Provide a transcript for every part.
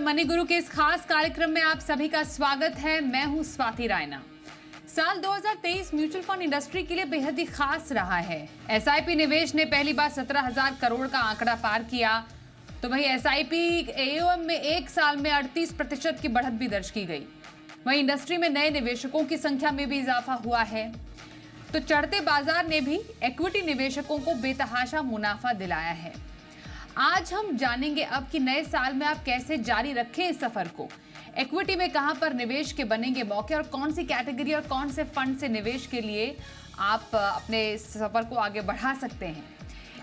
Money गुरु के इस खास कार्यक्रम में आप सभी का स्वागत है। मैं हूं स्वाति रायना। साल 2023 म्यूचुअल फंड इंडस्ट्री के लिए बेहद ही खास रहा है। एसआईपी निवेश ने पहली बार 17,000 करोड़ का आंकड़ा पार किया, तो वहीं एसआईपी एओएम में एक साल में 38% की बढ़त भी दर्ज की गई। वहीं इंडस्ट्री में नए निवेशकों की संख्या में भी इजाफा हुआ है। तो चढ़ते बाजार ने भी इक्विटी निवेशकों को बेतहाशा मुनाफा दिलाया है। आज हम जानेंगे अब कि नए साल में आप कैसे जारी रखें इस सफर को। इक्विटी में कहां पर निवेश के बनेंगे मौके और कौन सी कैटेगरी और कौन से फंड से निवेश के लिए आप अपने सफर को आगे बढ़ा सकते हैं,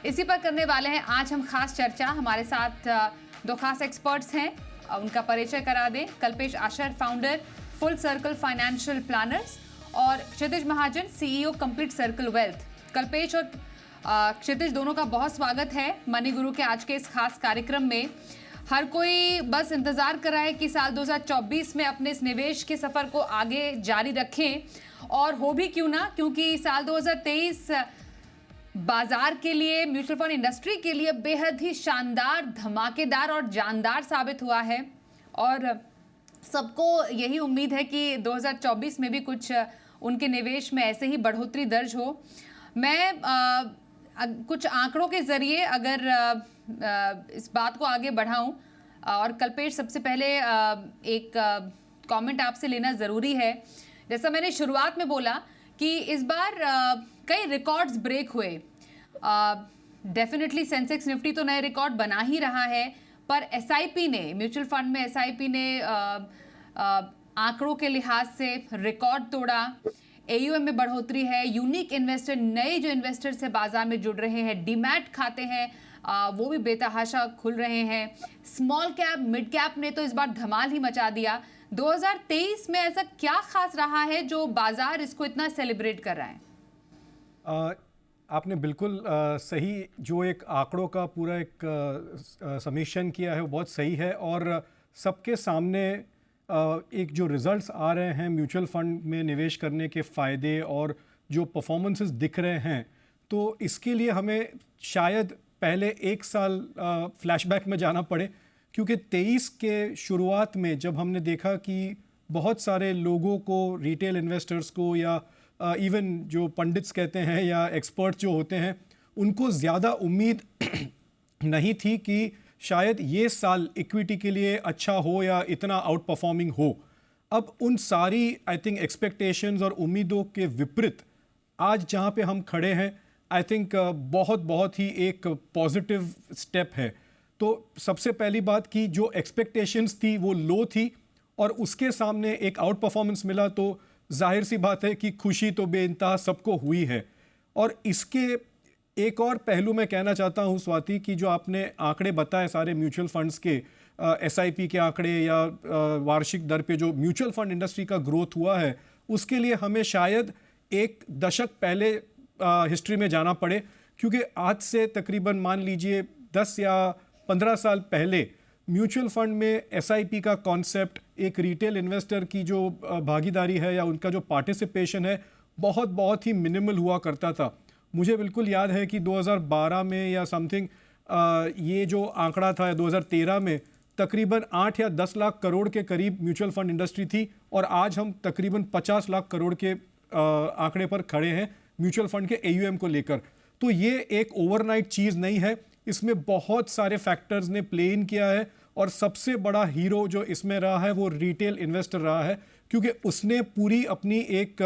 इसी पर करने वाले हैं आज हम खास चर्चा। हमारे साथ दो खास एक्सपर्ट्स हैं, उनका परिचय करा दें। Kalpesh Ashar, founder full circle financial planners, और Kshitij Mahajan, CEO complete circle wealth. Kalpesh और क्षितिज दोनों का बहुत स्वागत है मनी गुरु के आज के इस खास कार्यक्रम में। हर कोई बस इंतजार कर रहा है कि साल 2024 में अपने इस निवेश के सफर को आगे जारी रखें, और हो भी क्यों ना, क्योंकि साल 2023 बाजार के लिए, म्यूचुअल फंड इंडस्ट्री के लिए बेहद ही शानदार, धमाकेदार और जानदार साबित हुआ है। और सबको यही उम्मीद है कि 2024 में भी कुछ उनके निवेश में ऐसे ही बढ़ोतरी दर्ज हो। मैं कुछ आंकड़ों के जरिए अगर इस बात को आगे बढ़ाऊं, और कल्पेश सबसे पहले एक कमेंट आपसे लेना ज़रूरी है। जैसा मैंने शुरुआत में बोला कि इस बार कई रिकॉर्ड्स ब्रेक हुए। डेफिनेटली सेंसेक्स निफ्टी तो नए रिकॉर्ड बना ही रहा है, पर एसआईपी ने, म्यूचुअल फंड में एसआईपी ने आंकड़ों के लिहाज से रिकॉर्ड तोड़ा। एयूएम में बढ़ोतरी है। यूनिक इन्वेस्टर, नए जो इन्वेस्टर से बाजार में जुड़ रहे हैं, डीमैट खाते हैं वो भी बेतहाशा खुल रहे हैं। स्मॉल कैप, मिड कैप ने तो इस बार धमाल ही मचा दिया। 2023 में ऐसा क्या खास रहा है जो बाजार इसको इतना सेलिब्रेट कर रहा है? आपने बिल्कुल सही, जो एक आंकड़ों का पूरा एक समीक्षण किया है वो बहुत सही है। और सबके सामने एक जो रिजल्ट्स आ रहे हैं म्यूचुअल फंड में निवेश करने के फ़ायदे और जो परफॉर्मेंसेस दिख रहे हैं, तो इसके लिए हमें शायद पहले एक साल फ्लैशबैक में जाना पड़े, क्योंकि 23 के शुरुआत में जब हमने देखा कि बहुत सारे लोगों को, रिटेल इन्वेस्टर्स को, या इवन जो पंडित्स कहते हैं या एक्सपर्ट जो होते हैं, उनको ज़्यादा उम्मीद नहीं थी कि शायद ये साल इक्विटी के लिए अच्छा हो या इतना आउट परफॉर्मिंग हो। अब उन सारी आई थिंक एक्सपेक्टेशंस और उम्मीदों के विपरीत आज जहाँ पे हम खड़े हैं, आई थिंक बहुत ही एक पॉजिटिव स्टेप है। तो सबसे पहली बात कि जो एक्सपेक्टेशंस थी वो लो थी, और उसके सामने एक आउट परफॉर्मेंस मिला, तो जाहिर सी बात है कि खुशी तो बेइंतहा सबको हुई है। और इसके एक और पहलू मैं कहना चाहता हूं स्वाति, कि जो आपने आंकड़े बताए सारे म्यूचुअल फंड्स के, एसआईपी के आंकड़े या वार्षिक दर पे जो म्यूचुअल फंड इंडस्ट्री का ग्रोथ हुआ है, उसके लिए हमें शायद एक दशक पहले हिस्ट्री में जाना पड़े। क्योंकि आज से तकरीबन मान लीजिए 10 या 15 साल पहले म्यूचुअल फंड में एसआईपी का कॉन्सेप्ट, एक रिटेल इन्वेस्टर की जो भागीदारी है या उनका जो पार्टिसिपेशन है, बहुत ही मिनिमल हुआ करता था। मुझे बिल्कुल याद है कि 2012 में या समथिंग ये जो आंकड़ा था 2013 में तकरीबन 8 या 10 लाख करोड़ के करीब म्यूचुअल फंड इंडस्ट्री थी, और आज हम तकरीबन 50 लाख करोड़ के आंकड़े पर खड़े हैं म्यूचुअल फंड के एयूएम को लेकर। तो ये एक ओवरनाइट चीज़ नहीं है, इसमें बहुत सारे फैक्टर्स ने प्ले इन किया है, और सबसे बड़ा हीरो जो इसमें रहा है वो रिटेल इन्वेस्टर रहा है, क्योंकि उसने पूरी अपनी एक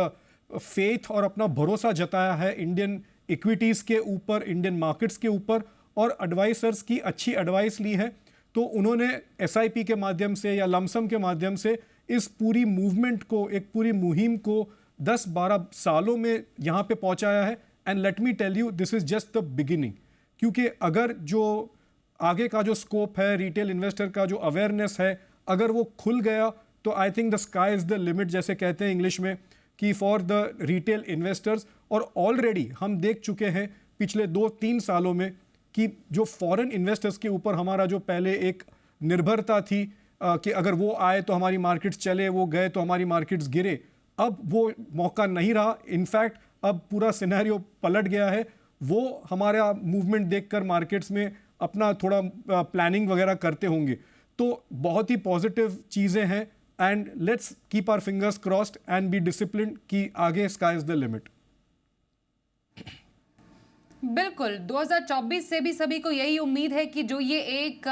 फेथ और अपना भरोसा जताया है इंडियन इक्विटीज़ के ऊपर, इंडियन मार्केट्स के ऊपर, और एडवाइजर्स की अच्छी एडवाइस ली है। तो उन्होंने एसआईपी के माध्यम से या लमसम के माध्यम से इस पूरी मूवमेंट को, एक पूरी मुहिम को 10-12 सालों में यहाँ पे पहुँचाया है। And let me tell you, this is just the beginning. क्योंकि अगर जो आगे का जो स्कोप है, रिटेल इन्वेस्टर का जो अवेयरनेस है, अगर वो खुल गया, तो I think the sky is the limit, जैसे कहते हैं इंग्लिश में, कि फॉर द रिटेल इन्वेस्टर्स। और ऑलरेडी हम देख चुके हैं पिछले 2-3 सालों में कि जो फॉरेन इन्वेस्टर्स के ऊपर हमारा जो पहले एक निर्भरता थी कि अगर वो आए तो हमारी मार्केट्स चले, वो गए तो हमारी मार्केट्स गिरे, अब वो मौका नहीं रहा। इनफैक्ट अब पूरा सिनेरियो पलट गया है। वो हमारा मूवमेंट देखकर मार्केट्स में अपना थोड़ा प्लानिंग वगैरह करते होंगे। तो बहुत ही पॉजिटिव चीज़ें हैं and let's keep our fingers crossed and be disciplined कि आगे स्काई इज द लिमिट। बिल्कुल 2024 से भी सभी को यही उम्मीद है कि जो ये एक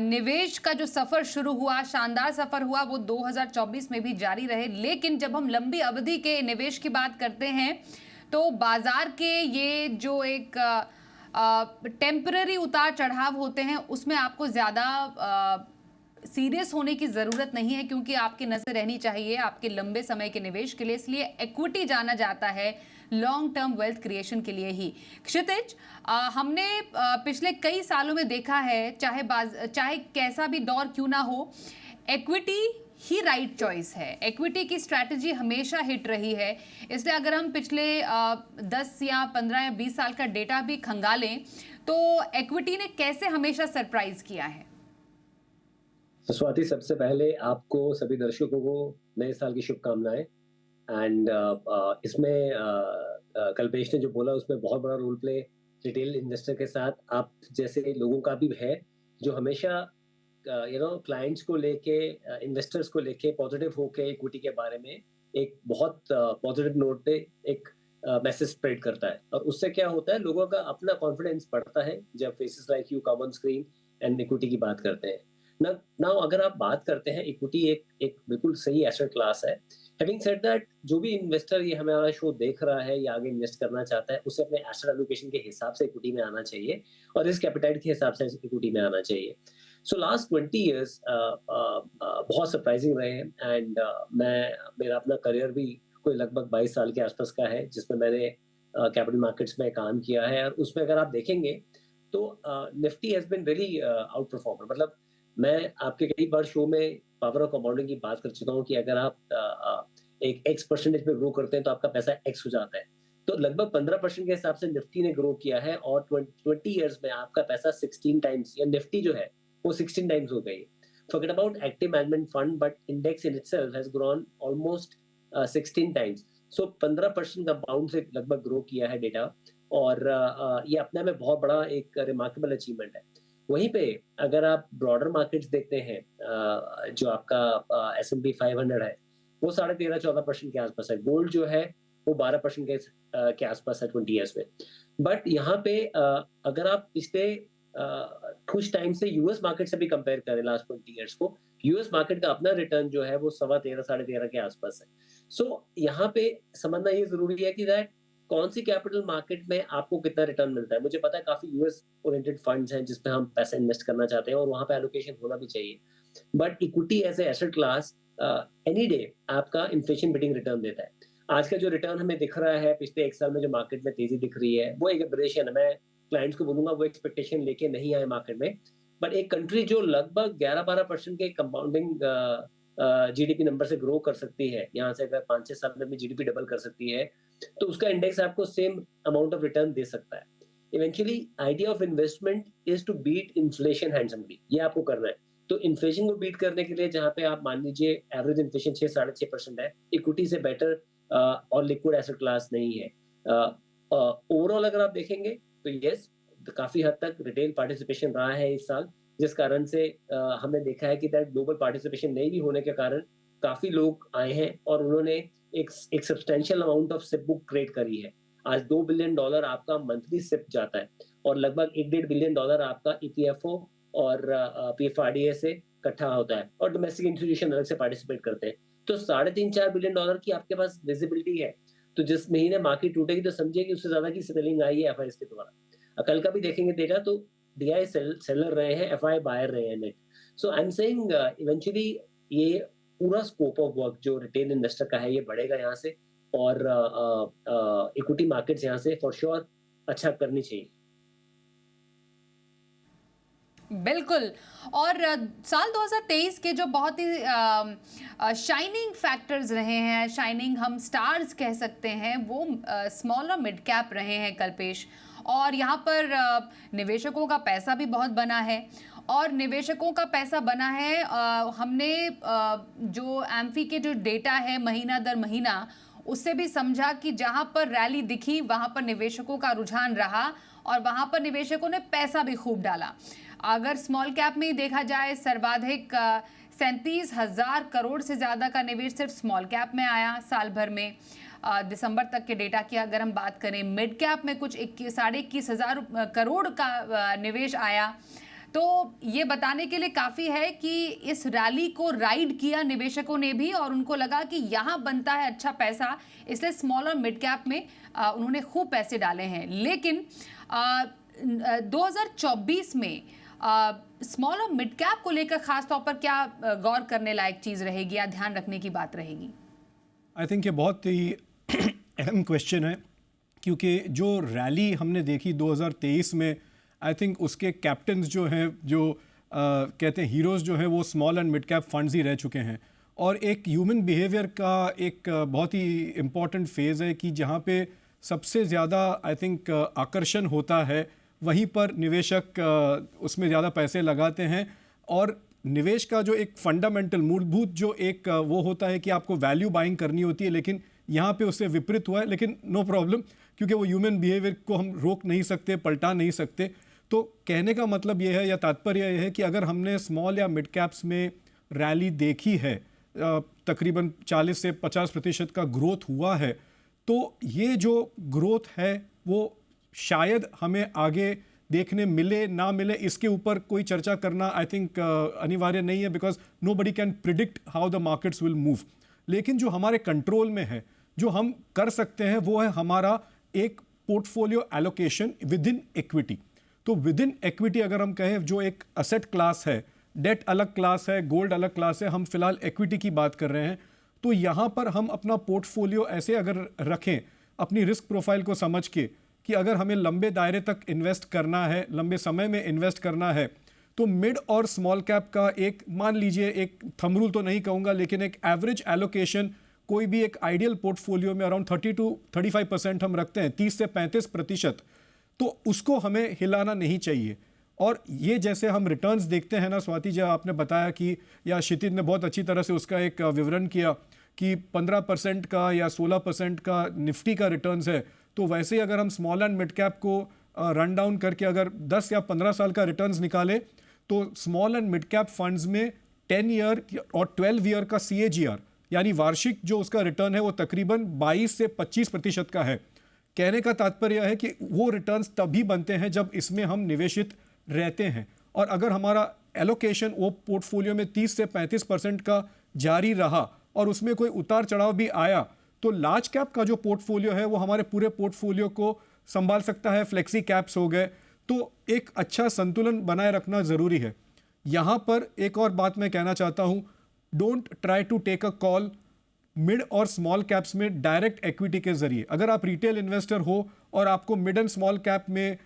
निवेश का जो सफर शुरू हुआ, शानदार सफर हुआ, वो 2024 में भी जारी रहे। लेकिन जब हम लंबी अवधि के निवेश की बात करते हैं तो बाजार के ये जो एक टेम्पररी उतार चढ़ाव होते हैं उसमें आपको ज़्यादा सीरियस होने की ज़रूरत नहीं है, क्योंकि आपकी नज़र रहनी चाहिए आपके लंबे समय के निवेश के लिए। इसलिए इक्विटी जाना जाता है लॉन्ग टर्म वेल्थ क्रिएशन के लिए ही। क्षितिज, हमने पिछले कई सालों में देखा है, चाहे कैसा भी दौर क्यों ना हो, इक्विटी ही राइट चॉइस है। इक्विटी की स्ट्रैटेजी हमेशा हिट रही है। इसलिए अगर हम पिछले 10 या 15 या 20 साल का डेटा भी खंगालें तो इक्विटी ने कैसे हमेशा सरप्राइज किया है। तो स्वाति, सबसे पहले आपको सभी दर्शकों को नए साल की शुभकामनाएं। एंड इसमें कल्पेश ने जो बोला उसमें बहुत बड़ा रोल प्ले रिटेल इन्वेस्टर के साथ आप जैसे लोगों का भी है, जो हमेशा क्लाइंट्स को लेके, इन्वेस्टर्स को लेके पॉजिटिव होके इक्विटी के बारे में एक बहुत पॉजिटिव नोट पे एक मैसेज स्प्रेड करता है। और उससे क्या होता है, लोगों का अपना कॉन्फिडेंस बढ़ता है जब faces like you come on screen and equity की बात करते हैं ना। अगर आप बात करते हैं, इक्विटी एक बिल्कुल सही एसेट क्लास है। हैविंग सेड दैट, जो भी इन्वेस्टर ये हमारा शो देख रहा है या आगे इन्वेस्ट करना चाहता है, उसे अपने एसेट एलोकेशन के हिसाब से इक्विटी में आना चाहिए और रिस्क कैपिटाइट के हिसाब से इक्विटी में आना चाहिए। सो लास्ट 20 ईयर्स बहुत सरप्राइजिंग रहे हैं। एंड मेरा अपना करियर भी कोई लगभग 22 साल के आसपास का है, जिसमें मैंने कैपिटल मार्केट्स में काम किया है। और उसमें अगर आप देखेंगे तो Nifty has been really outperformer. मतलब मैं आपके कई बार शो में पावर ऑफ कंपाउंडिंग की बात कर चुका हूँ कि अगर आप एक एक्स परसेंटेज पे ग्रो करते हैं तो आपका पैसा एक्स हो जाता है। तो लगभग 15% के हिसाब से निफ्टी ने ग्रो किया है और 20 इयर्स में आपका पैसा 16 टाइम्स, या निफ्टी जो है वो 16 टाइम्स हो गई। Forget about active management fund, but index in itself has grown almost 16 times. So 15% compound से लगभग ग्रो किया है डेटा, और ये अपने में बहुत बड़ा एक रिमार्केबल अचीवमेंट है। वहीं पे अगर आप ब्रॉडर मार्केट्स देखते हैं, जो आपका S&P 500 है वो 13-14% के आसपास है। गोल्ड जो है वो 12% के आसपास है 20 ईयर्स में। बट यहाँ पे अगर आप पिछले कुछ टाइम से यूएस मार्केट से भी कंपेयर करें लास्ट 20 ईयर्स को, यूएस मार्केट का अपना रिटर्न जो है वो 13.5-13.5 के आसपास है। सो यहाँ पे समझना ये जरूरी है कि दैट कौन सी कैपिटल मार्केट में आपको कितना रिटर्न मिलता है। मुझे पता है काफी यूएस ओरिएंटेड फंड्स हैं जिसमें हम पैसा इन्वेस्ट करना चाहते हैं और वहां पे एलोकेशन होना भी चाहिए। But equity as a asset class any day आपका इन्फ्लेशन बीटिंग रिटर्न देता है। आज का जो रिटर्न हमें दिख रहा है पिछले एक साल में, जो मार्केट में तेजी दिख रही है, वो एक एबरेशन है। मैं क्लाइंट्स को बोलूंगा वो एक्सपेक्टेशन लेके नहीं आए मार्केट में। बट एक कंट्री जो लगभग 11-12% के कंपाउंडिंग जीडीपी नंबर से ग्रो कर सकती है, यहाँ से अगर 5-6 साल में भी जीडीपी डबल कर सकती है, तो उसका इंडेक्स आपको सेम अमाउंट ऑफ रिटर्न दे सकता है। Eventually idea of investment is to beat inflation handsomely, ये आपको करना है। तो इन्फ्लेशन को बीट करने के लिए जहाँ पे आप मान लीजिए एवरेज इन्फ्लेशन 6-6.5% है, इक्विटी से बेटर और लिक्विड एसेट क्लास नहीं है। ओवरऑल अगर आप देखेंगे तो यस, काफी हद तक रिटेल पार्टिसिपेशन रहा है इस साल, जिस कारण से हमने देखा है कि दैट ग्लोबल पार्टिसिपेशन नहीं भी होने के कारण काफी लोग आए हैं और उन्होंने एक substantial amount of SIP book create करी है। आज $2 बिलियन आपका मंथली सिप जाता है और लगभग $1.5 बिलियन आपका ईपीएफओ और पीएफआरडीए से इकट्ठा होता है, और डोमेस्टिक इंस्टीट्यूशन अलग से पार्टिसिपेट करते हैं। तो $3.5-4 बिलियन की आपके पास विजिबिलिटी है। तो जिस महीने मार्केट टूटेगी तो समझिए कि उससे ज्यादा की सेलिंग आई है एफआई के द्वारा। कल का भी देखेंगे डेटा तो डीआई सेलर रहे हैं, एफआई बायर रहे हैं net. So I am saying eventually ये पूरा स्कोप ऑफ वर्क जो रिटेल इन्वेस्टर का है ये बढ़ेगा यहाँ से, और इक्विटी मार्केट्स यहाँ से फॉर श्योर अच्छा करनी चाहिए। बिल्कुल। और साल 2023 के जो बहुत ही शाइनिंग फैक्टर्स रहे हैं, शाइनिंग हम स्टार्स कह सकते हैं, वो स्मॉल और मिड कैप रहे हैं कल्पेश। और यहाँ पर निवेशकों का पैसा भी बहुत बना है, और निवेशकों का पैसा बना है। हमने जो एम्फी के जो डेटा है महीना दर महीना, उससे भी समझा कि जहाँ पर रैली दिखी वहाँ पर निवेशकों का रुझान रहा और वहाँ पर निवेशकों ने पैसा भी खूब डाला। अगर स्मॉल कैप में ही देखा जाए, सर्वाधिक 37,000 करोड़ से ज़्यादा का निवेश सिर्फ स्मॉल कैप में आया साल भर में। दिसंबर तक के डेटा की अगर हम बात करें, मिड कैप में कुछ 21,500 करोड़ का निवेश आया। तो ये बताने के लिए काफ़ी है कि इस रैली को राइड किया निवेशकों ने भी, और उनको लगा कि यहाँ बनता है अच्छा पैसा, इसलिए स्मॉल और मिड कैप में उन्होंने खूब पैसे डाले हैं। लेकिन 2024 में स्मॉल और मिड कैप को लेकर खास तौर पर क्या गौर करने लायक चीज़ रहेगी या ध्यान रखने की बात रहेगी? आई थिंक ये बहुत ही अहम क्वेश्चन है, क्योंकि जो रैली हमने देखी 2023 में, आई थिंक उसके कैप्टन्स जो हैं, जो कहते हैं हीरोज़ जो हैं, वो small and mid cap funds ही रह चुके हैं। और एक ह्यूमन बिहेवियर का एक बहुत ही इम्पॉर्टेंट फेज़ है कि जहाँ पे सबसे ज़्यादा आई थिंक आकर्षण होता है, वहीं पर निवेशक उसमें ज़्यादा पैसे लगाते हैं। और निवेश का जो एक फंडामेंटल मूलभूत जो एक वो होता है कि आपको वैल्यू बाइंग करनी होती है, लेकिन यहाँ पे उससे विपरीत हुआ है। लेकिन नो प्रॉब्लम, क्योंकि वो ह्यूमन बिहेवियर को हम रोक नहीं सकते, पलटा नहीं सकते। तो कहने का मतलब ये है या तात्पर्य यह है कि अगर हमने स्मॉल या मिड कैप्स में रैली देखी है, तकरीबन 40 से 50% का ग्रोथ हुआ है, तो ये जो ग्रोथ है वो शायद हमें आगे देखने मिले ना मिले, इसके ऊपर कोई चर्चा करना आई थिंक अनिवार्य नहीं है, because nobody can predict how the markets will move. लेकिन जो हमारे कंट्रोल में है, जो हम कर सकते हैं, वो है हमारा एक portfolio allocation with in equity. तो विद इन इक्विटी अगर हम कहें, जो एक असेट क्लास है, डेट अलग क्लास है, गोल्ड अलग क्लास है, हम फिलहाल इक्विटी की बात कर रहे हैं। तो यहाँ पर हम अपना पोर्टफोलियो ऐसे अगर रखें, अपनी रिस्क प्रोफाइल को समझ के, कि अगर हमें लंबे दायरे तक इन्वेस्ट करना है, लंबे समय में इन्वेस्ट करना है, तो मिड और स्मॉल कैप का एक, मान लीजिए एक थंब रूल तो नहीं कहूँगा, लेकिन एक एवरेज एलोकेशन कोई भी एक आइडियल पोर्टफोलियो में अराउंड 30 to 35% हम रखते हैं, 30 से 35%, तो उसको हमें हिलाना नहीं चाहिए। और ये जैसे हम रिटर्न्स देखते हैं ना स्वाति, जब आपने बताया कि, या क्षितिज ने बहुत अच्छी तरह से उसका एक विवरण किया कि 15% का या 16% का निफ्टी का रिटर्न्स है, तो वैसे ही अगर हम स्मॉल एंड मिड कैप को रन डाउन करके अगर 10 या 15 साल का रिटर्न्स निकाले, तो small and mid cap funds में 10 ईयर और 12 ईयर का CAGR यानी वार्षिक जो उसका रिटर्न है, वो तकरीबन 22 से 25% का है। कहने का तात्पर्य है कि वो रिटर्न्स तभी बनते हैं जब इसमें हम निवेशित रहते हैं। और अगर हमारा एलोकेशन वो पोर्टफोलियो में 30 से 35% का जारी रहा और उसमें कोई उतार चढ़ाव भी आया, तो लार्ज कैप का जो पोर्टफोलियो है वो हमारे पूरे पोर्टफोलियो को संभाल सकता है। फ्लेक्सी कैप्स हो गए, तो एक अच्छा संतुलन बनाए रखना ज़रूरी है। यहाँ पर एक और बात मैं कहना चाहता हूँ, don't try to take a call mid और स्मॉल कैप्स में डायरेक्ट इक्विटी के जरिए। अगर आप रिटेल इन्वेस्टर हो और आपको मिड एंड स्मॉल कैप में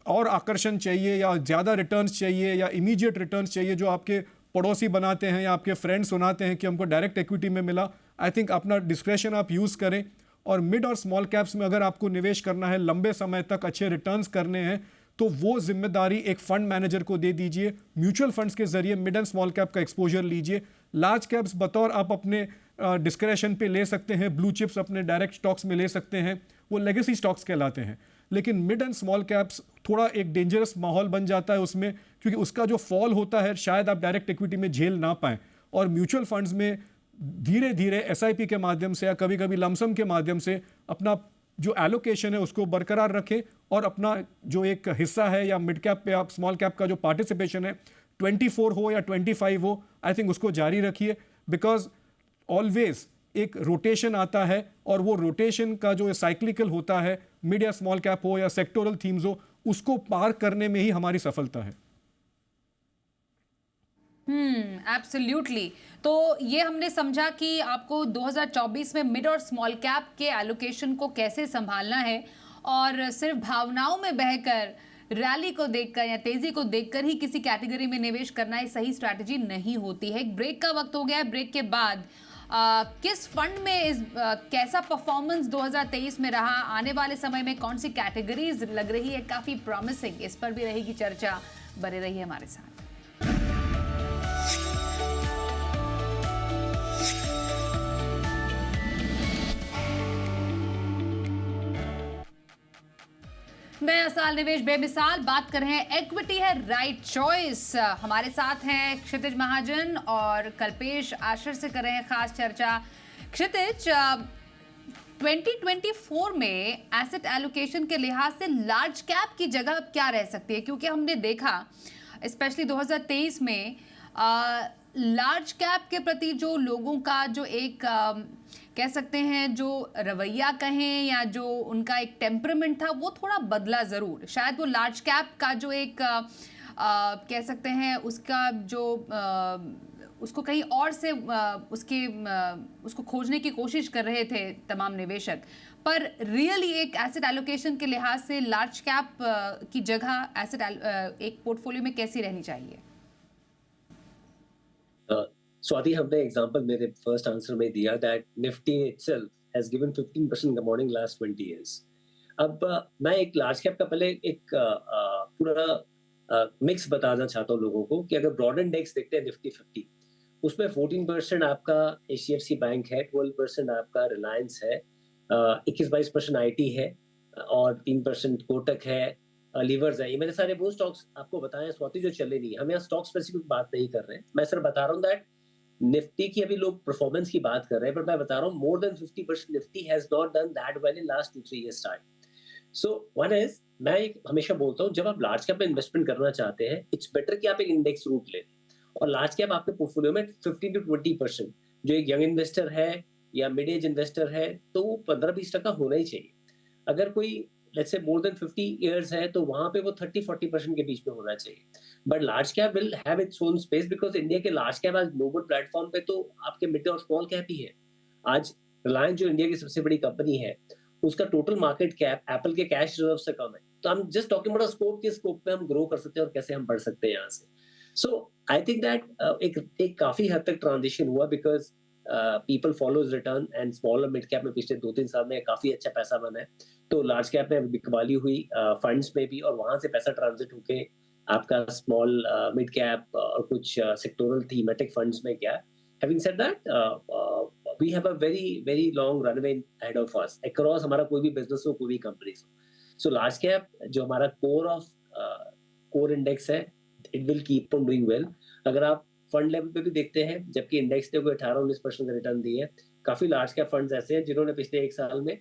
और आकर्षण चाहिए या ज़्यादा रिटर्न्स चाहिए या इमीडिएट रिटर्न्स चाहिए, जो आपके पड़ोसी बनाते हैं या आपके फ्रेंड्स सुनाते हैं कि हमको डायरेक्ट इक्विटी में मिला, आई थिंक अपना डिस्क्रेशन आप यूज़ करें। और मिड और स्मॉल कैप्स में अगर आपको निवेश करना है, लंबे समय तक अच्छे रिटर्न्स करने हैं, तो वो जिम्मेदारी एक फंड मैनेजर को दे दीजिए। म्यूचुअल फंड्स के जरिए मिड एंड स्मॉल कैप का एक्सपोजर लीजिए। लार्ज कैप्स बतौर आप अपने डिस्क्रेशन पे ले सकते हैं, ब्लू चिप्स अपने डायरेक्ट स्टॉक्स में ले सकते हैं, वो लेगेसी स्टॉक्स कहलाते हैं। लेकिन मिड एंड स्मॉल कैप्स थोड़ा एक डेंजरस माहौल बन जाता है उसमें, क्योंकि उसका जो फॉल होता है शायद आप डायरेक्ट इक्विटी में झेल ना पाएं। और म्यूचुअल फंड्स में धीरे धीरे SIP के माध्यम से या कभी कभी लमसम के माध्यम से अपना जो एलोकेशन है उसको बरकरार रखें, और अपना जो एक हिस्सा है या मिड कैप पे आप स्मॉल कैप का जो पार्टिसिपेशन है 24 हो या 25 हो, आई थिंक उसको जारी रखिए। बिकॉज ऑलवेज एक रोटेशन आता है, और वो रोटेशन का जो साइक्लिकल होता है, मिड या स्मॉल कैप हो या सेक्टोरल थीम्स हो, उसको पार करने में ही हमारी सफलता है। एब्सोल्युटली। तो ये हमने समझा कि आपको 2024 में मिड और स्मॉल कैप के एलोकेशन को कैसे संभालना है, और सिर्फ भावनाओं में बहकर, रैली को देखकर या तेजी को देखकर ही किसी कैटेगरी में निवेश करना एक सही स्ट्रैटेजी नहीं होती है। एक ब्रेक का वक्त हो गया है। ब्रेक के बाद किस फंड में कैसा परफॉर्मेंस 2023 में रहा, आने वाले समय में कौन सी कैटेगरीज लग रही है काफी प्रॉमिसिंग, इस पर भी रहेगी चर्चा। बने रहिए हमारे साथ। नया साल निवेश बेमिसाल, बात कर रहे हैं इक्विटी है राइट चॉइस। हमारे साथ हैं क्षितिज महाजन और कल्पेश आशर से कर रहे हैं खास चर्चा। क्षितिज, 2024 में एसेट एलोकेशन के लिहाज से लार्ज कैप की जगह अब क्या रह सकती है? क्योंकि हमने देखा स्पेशली 2023 में लार्ज कैप के प्रति जो लोगों का जो एक कह सकते हैं जो रवैया कहें या जो उनका एक टेम्परामेंट था वो थोड़ा बदला ज़रूर। शायद वो लार्ज कैप का जो एक कह सकते हैं उसका जो उसको कहीं और से उसको खोजने की कोशिश कर रहे थे तमाम निवेशक, पर रियली एक एसेट एलोकेशन के लिहाज से लार्ज कैप की जगह एसेट एक पोर्टफोलियो में कैसी रहनी चाहिए? स्वाति, हमने एग्जांपल मेरे फर्स्ट आंसर में दिया that Nifty itself has given 15% compounding last 20 years. अब मैं एक लार्ज कैप का पहले एक पूरा मिक्स बताना चाहता हूँ लोगों को कि अगर ब्रॉड इंडेक्स देखते हैं निफ्टी 50, उसमें 14% आपका एचडीएफसी बैंक है, 12% आपका रिलायंस है, 21-22% आईटी है और 3% कोटक है, लीवर्स है। ये मैंने सारे वो स्टॉक्स आपको बताए स्वाति जो चले नहीं। हम यहाँ स्टॉक स्पेसिफिक बात नहीं कर रहे हैं, मैं सिर्फ बता रहा हूँ दैट निफ्टी की अभी लोग परफॉर्मेंस की बात कर रहे हैं, पर मैं बता रहा हूँ more than 50% Nifty has not done that well in last 2-3 years time. So one is, मैं हमेशा बोलता हूँ जब आप लार्ज कैप में इन्वेस्टमेंट करना चाहते हैं, इट्स बेटर कि आप एक इंडेक्स रूट लें और लार्ज कैप आपके पोर्टफोलियो में 15 to 20%, जो एक यंग इन्वेस्टर है या मिड एज इन्वेस्टर है तो 15-20% होना ही चाहिए। अगर कोई let's say more than 50 years है तो वहां पे वो 30-40% के बीच में होना चाहिए। But large cap will have its own space because India के लार्ज कैप आज ग्लोबल प्लेटफॉर्म पे तो आपके मिड और स्मॉल कैप ही है। आज रिलायंस जो इंडिया की सबसे बड़ी कंपनी है, उसका टोटल मार्केट कैप एप्पल के कैश रिजर्व से कम है। तो हम जस्ट टॉकिंग अबाउट स्कोप, के स्कोप पे हम ग्रो कर सकते हैं और कैसे हम बढ़ सकते हैं यहाँ से। सो आई थिंक दैट एक काफी हद तक ट्रांजिशन हुआ because people follows return and small और मिड कैप में पिछले 2-3 साल में काफी अच्छा पैसा बना है। तो लार्ज कैप में बिकवाली हुई फंड्स में भी और वहां से पैसा ट्रांजिट होके आपका स्मॉल मिड कैप और कुछ सेक्टोरल थीमेटिक फंड्स में गया। Having said that we have a very long runway ahead of us across हमारा कोई भी बिजनेस हो, कोई भी कंपनीज हो। सो लार्ज कैप जो हमारा कोर इंडेक्स है, it will keep on doing well. अगर आप फंड लेवल पे भी देखते हैं, जबकि इंडेक्स ने कोई 18-19% रिटर्न दी है, काफी लार्ज कैप फंड्स ऐसे हैं जिन्होंने पिछले एक साल में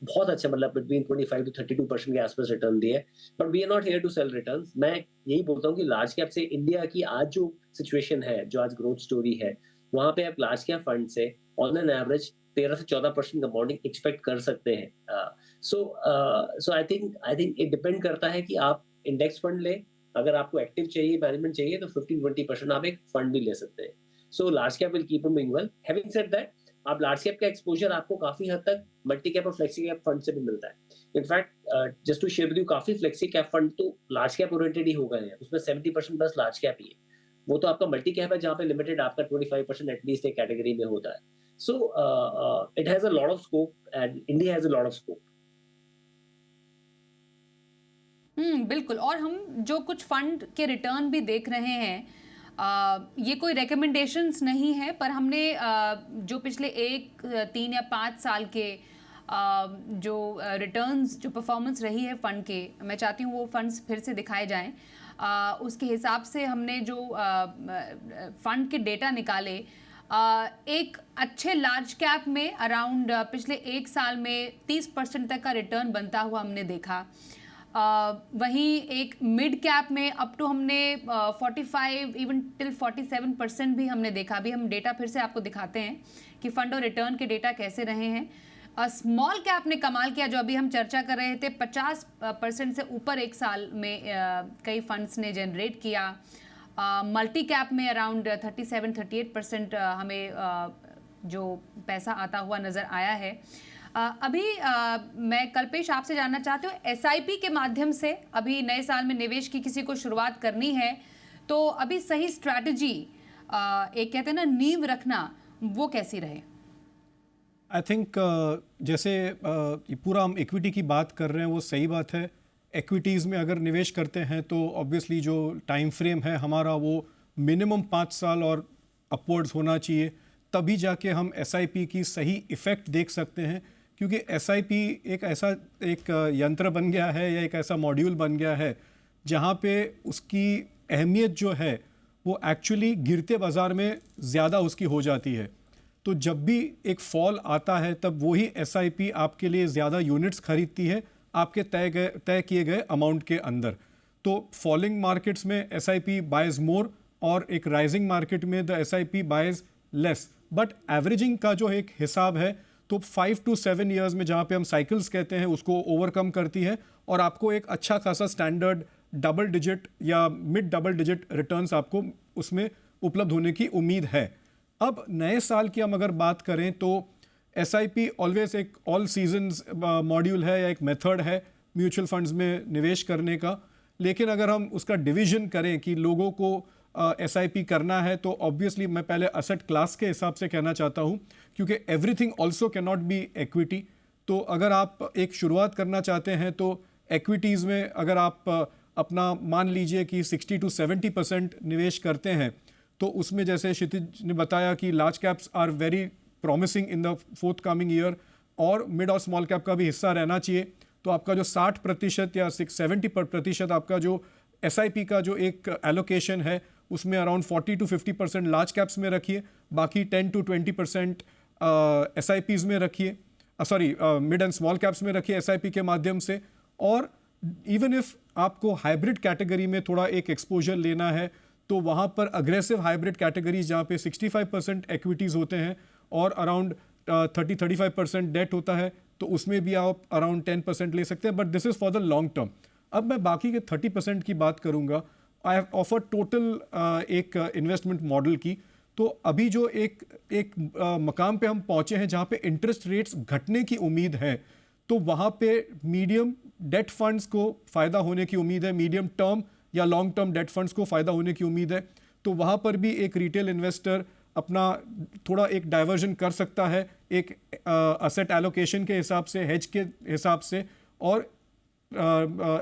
बहुत अच्छा मतलब बिटवीन 25 to 32% के आसपास रिटर्न दिए। But we are not here to sell returns. मैं यही बोलता हूँ कि लार्ज कैप से इंडिया की आज जो सिचुएशन है, जो आज ग्रोथ स्टोरी है, वहां पे आप लार्ज कैप फंड से ऑन एन एवरेज 13 से 14% कंपाउंडिंग एक्सपेक्ट कर सकते हैं। सो आई थिंक इट डिपेंड करता है कि आप इंडेक्स फंड ले, अगर आपको एक्टिव चाहिए, मैनेजमेंट चाहिए तो 15-20% आप एक फंड भी ले सकते हैं। So large cap will keep on doing well. Having said that, आप लार्ज कैप का एक्सपोजर आपको काफी हद तक मल्टी कैप और फ्लेक्सी कैप फंड से भी मिलता है। In fact just to share with you, काफी फ्लेक्सी कैप फंड तो लार्ज कैप ओरिएंटेड ही हो गए हैं, उसमें 70% प्लस लार्ज कैप ही है। वो तो आपका मल्टी कैप है जहाँ पे लिमिटेड आपका 25% एटलीस्ट एक कैटेगरी में होता है। So it has a lot of scope and India has a lot of scope. बिल्कुल। और हम जो कुछ फंड के रिटर्न भी देख रहे हैं, ये कोई रिकमेंडेशंस नहीं है, पर हमने जो पिछले 3 या 5 साल के जो रिटर्न्स, जो परफॉर्मेंस रही है फंड के, मैं चाहती हूँ वो फंड्स फिर से दिखाए जाएं। उसके हिसाब से हमने जो फंड के डेटा निकाले, एक अच्छे लार्ज कैप में अराउंड पिछले 1 साल में 30% तक का रिटर्न बनता हुआ हमने देखा। वहीं एक मिड कैप में अप टू हमने 45 इवन टिल 47% भी हमने देखा। अभी हम डेटा फिर से आपको दिखाते हैं कि फंड और रिटर्न के डेटा कैसे रहे हैं। स्मॉल कैप ने कमाल किया, जो अभी हम चर्चा कर रहे थे, 50% से ऊपर एक साल में कई फंड्स ने जनरेट किया। मल्टी कैप में अराउंड 37-38% हमें जो पैसा आता हुआ नज़र आया है। अभी मैं कल्पेश आपसे जानना चाहती हूँ, एसआईपी के माध्यम से अभी नए साल में निवेश की किसी को शुरुआत करनी है तो अभी सही स्ट्रैटेजी, एक कहते हैं ना नींव रखना, वो कैसी रहे? आई थिंक जैसे पूरा हम इक्विटी की बात कर रहे हैं, वो सही बात है। इक्विटीज़ में अगर निवेश करते हैं तो ऑब्वियसली जो टाइम फ्रेम है हमारा वो मिनिमम 5 साल और अपवर्ड्स होना चाहिए, तभी जाके हम एसआईपी की सही इफ़ेक्ट देख सकते हैं। क्योंकि SIP एक ऐसा एक यंत्र बन गया है या एक ऐसा मॉड्यूल बन गया है जहाँ पे उसकी अहमियत जो है वो एक्चुअली गिरते बाज़ार में ज़्यादा उसकी हो जाती है। तो जब भी एक फॉल आता है तब वही SIP आपके लिए ज़्यादा यूनिट्स खरीदती है आपके तय किए गए अमाउंट के अंदर। तो फॉलिंग मार्केट्स में SIP बाइज मोर और एक राइजिंग मार्केट में the SIP buys less. But averaging का जो एक हिसाब है तो 5 to 7 ईयर्स में जहाँ पे हम साइकिल्स कहते हैं उसको ओवरकम करती है और आपको एक अच्छा खासा स्टैंडर्ड डबल डिजिट या मिड डबल डिजिट रिटर्न्स आपको उसमें उपलब्ध होने की उम्मीद है। अब नए साल की हम अगर बात करें तो SIP ऑलवेज एक ऑल सीजन्स मॉड्यूल है या एक मेथड है म्यूचुअल फंड्स में निवेश करने का। लेकिन अगर हम उसका डिवीजन करें कि लोगों को SIP करना है तो ऑब्वियसली मैं पहले असेट क्लास के हिसाब से कहना चाहता हूँ, क्योंकि everything also can not be equity. तो अगर आप एक शुरुआत करना चाहते हैं तो इक्विटीज़ में अगर आप अपना मान लीजिए कि 60 to 70% निवेश करते हैं तो उसमें जैसे क्षितिज ने बताया कि large caps are very promising in the forthcoming year और मिड और स्मॉल कैप का भी हिस्सा रहना चाहिए। तो आपका जो 60% या 70% आपका जो SIP का जो एक एलोकेशन है उसमें अराउंड 40 to 50% लार्ज कैप्स में रखिए, बाकी 10 to 20% SIPs में रखिए, sorry mid and small caps में रखिए SIP के माध्यम से। और इवन इफ आपको हाइब्रिड कैटेगरी में थोड़ा एक एक्सपोजर लेना है तो वहाँ पर अग्रेसिव हाइब्रिड कैटेगरीज जहाँ पे 65% एक्विटीज़ होते हैं और अराउंड 30-35% डेट होता है तो उसमें भी आप अराउंड 10% ले सकते हैं, but this is for the long term. अब मैं बाकी के 30% की बात करूंगा। आई हैव ऑफर टोटल एक इन्वेस्टमेंट मॉडल की। तो अभी जो एक मकाम पे हम पहुंचे हैं जहां पे इंटरेस्ट रेट्स घटने की उम्मीद है, तो वहां पे मीडियम डेट फंड्स को फ़ायदा होने की उम्मीद है, मीडियम टर्म या लॉन्ग टर्म डेट फंड्स को फ़ायदा होने की उम्मीद है। तो वहां पर भी एक रिटेल इन्वेस्टर अपना थोड़ा एक डाइवर्जन कर सकता है एक असेट एलोकेशन के हिसाब से, हेज के हिसाब से, और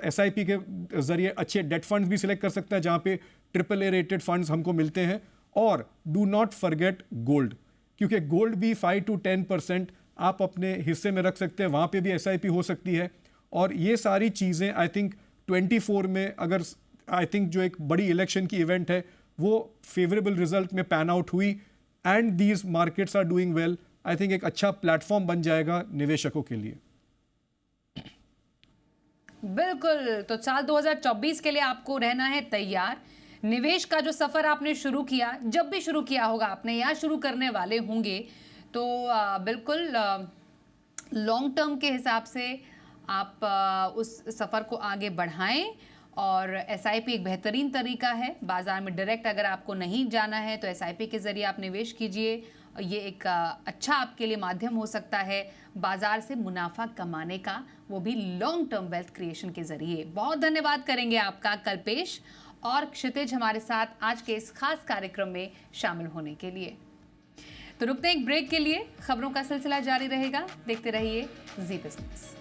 SIP के ज़रिए अच्छे डेट फंड्स भी सिलेक्ट कर सकता है जहाँ पे AAA रेटेड फंड्स हमको मिलते हैं। और डू नॉट फॉरगेट गोल्ड, क्योंकि गोल्ड भी 5 to 10% आप अपने हिस्से में रख सकते हैं, वहाँ पे भी SIP हो सकती है। और ये सारी चीज़ें आई थिंक 24 में अगर आई थिंक जो एक बड़ी इलेक्शन की इवेंट है वो फेवरेबल रिजल्ट में पैन आउट हुई and these markets are doing well, I think एक अच्छा प्लेटफॉर्म बन जाएगा निवेशकों के लिए। बिल्कुल, तो साल 2024 के लिए आपको रहना है तैयार। निवेश का जो सफ़र आपने शुरू किया, जब भी शुरू किया होगा आपने या शुरू करने वाले होंगे, तो बिल्कुल लॉन्ग टर्म के हिसाब से आप उस सफ़र को आगे बढ़ाएं। और SIP एक बेहतरीन तरीका है। बाज़ार में डायरेक्ट अगर आपको नहीं जाना है तो SIP के ज़रिए आप निवेश कीजिए। ये एक अच्छा आपके लिए माध्यम हो सकता है बाज़ार से मुनाफा कमाने का, वो भी लॉन्ग टर्म वेल्थ क्रिएशन के ज़रिए। बहुत धन्यवाद करेंगे आपका कल्पेश और क्षितिज हमारे साथ आज के इस खास कार्यक्रम में शामिल होने के लिए। तो रुकते हैं एक ब्रेक के लिए, खबरों का सिलसिला जारी रहेगा। देखते रहिए जी बिजनेस।